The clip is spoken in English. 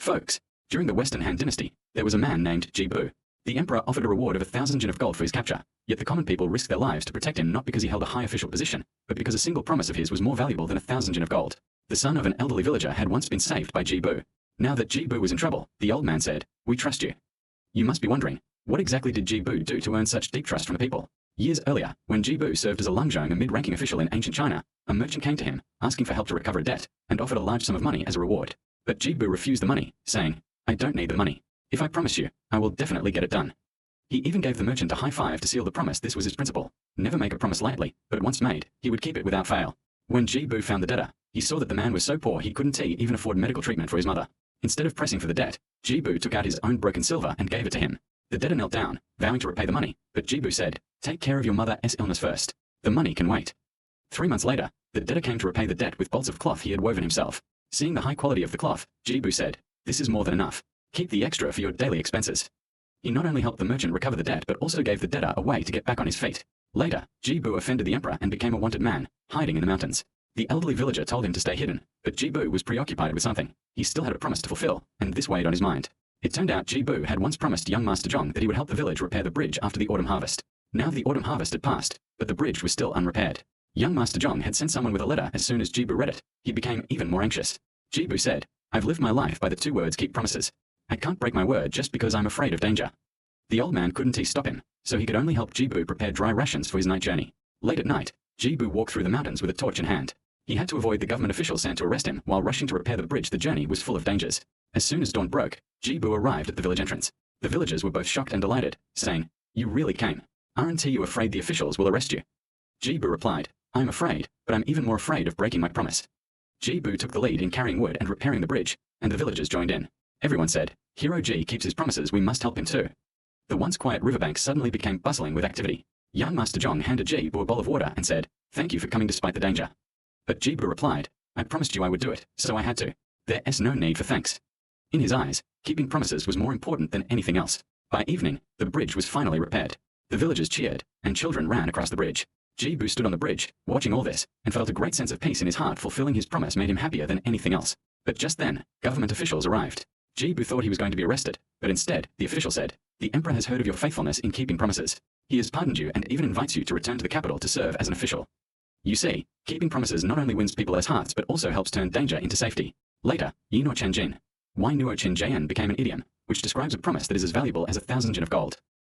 Folks, during the Western Han Dynasty, there was a man named Ji Bu. The emperor offered a reward of 1,000 jin of gold for his capture, yet the common people risked their lives to protect him not because he held a high official position, but because a single promise of his was more valuable than 1,000 jin of gold. The son of an elderly villager had once been saved by Ji Bu. Now that Ji Bu was in trouble, the old man said, "We trust you." You must be wondering, what exactly did Ji Bu do to earn such deep trust from the people? Years earlier, when Ji Bu served as a Lungzhong, a mid-ranking official in ancient China, a merchant came to him, asking for help to recover a debt, and offered a large sum of money as a reward. But Ji Bu refused the money, saying, "I don't need the money. If I promise you, I will definitely get it done." He even gave the merchant a high five to seal the promise. This was his principle. Never make a promise lightly, but once made, he would keep it without fail. When Ji Bu found the debtor, he saw that the man was so poor he couldn't even afford medical treatment for his mother. Instead of pressing for the debt, Ji Bu took out his own broken silver and gave it to him. The debtor knelt down, vowing to repay the money, but Ji Bu said, "Take care of your mother's illness first. The money can wait." 3 months later, the debtor came to repay the debt with bolts of cloth he had woven himself. Seeing the high quality of the cloth, Ji Bu said, "This is more than enough. Keep the extra for your daily expenses." He not only helped the merchant recover the debt but also gave the debtor a way to get back on his feet. Later, Ji Bu offended the emperor and became a wanted man, hiding in the mountains. The elderly villager told him to stay hidden, but Ji Bu was preoccupied with something. He still had a promise to fulfill, and this weighed on his mind. It turned out Ji Bu had once promised young Master Zhong that he would help the village repair the bridge after the autumn harvest. Now the autumn harvest had passed, but the bridge was still unrepaired. Young Master Zhong had sent someone with a letter. As soon as Ji Bu read it, he became even more anxious. Ji Bu said, "I've lived my life by the 2 words keep promises. I can't break my word just because I'm afraid of danger." The old man couldn't stop him, so he could only help Ji Bu prepare dry rations for his night journey. Late at night, Ji Bu walked through the mountains with a torch in hand. He had to avoid the government officials sent to arrest him while rushing to repair the bridge. The journey was full of dangers. As soon as dawn broke, Ji Bu arrived at the village entrance. The villagers were both shocked and delighted, saying, "You really came. Aren't you afraid the officials will arrest you?" Ji Bu replied, "I'm afraid, but I'm even more afraid of breaking my promise." Ji Bu took the lead in carrying wood and repairing the bridge, and the villagers joined in. Everyone said, "Hero Ji keeps his promises, we must help him too." The once quiet riverbank suddenly became bustling with activity. Young Master Zhong handed Ji Bu a bowl of water and said, "Thank you for coming despite the danger." But Ji Bu replied, "I promised you I would do it, so I had to. There's no need for thanks." In his eyes, keeping promises was more important than anything else. By evening, the bridge was finally repaired. The villagers cheered, and children ran across the bridge. Ji Bu stood on the bridge, watching all this, and felt a great sense of peace in his heart. Fulfilling his promise made him happier than anything else. But just then, government officials arrived. Ji Bu thought he was going to be arrested, but instead, the official said, "The emperor has heard of your faithfulness in keeping promises. He has pardoned you and even invites you to return to the capital to serve as an official." You see, keeping promises not only wins people's hearts but also helps turn danger into safety. Later, Yi Nuo Chen Jin. Wai Nuo Chen Jian became an idiom, which describes a promise that is as valuable as 1,000 jin of gold.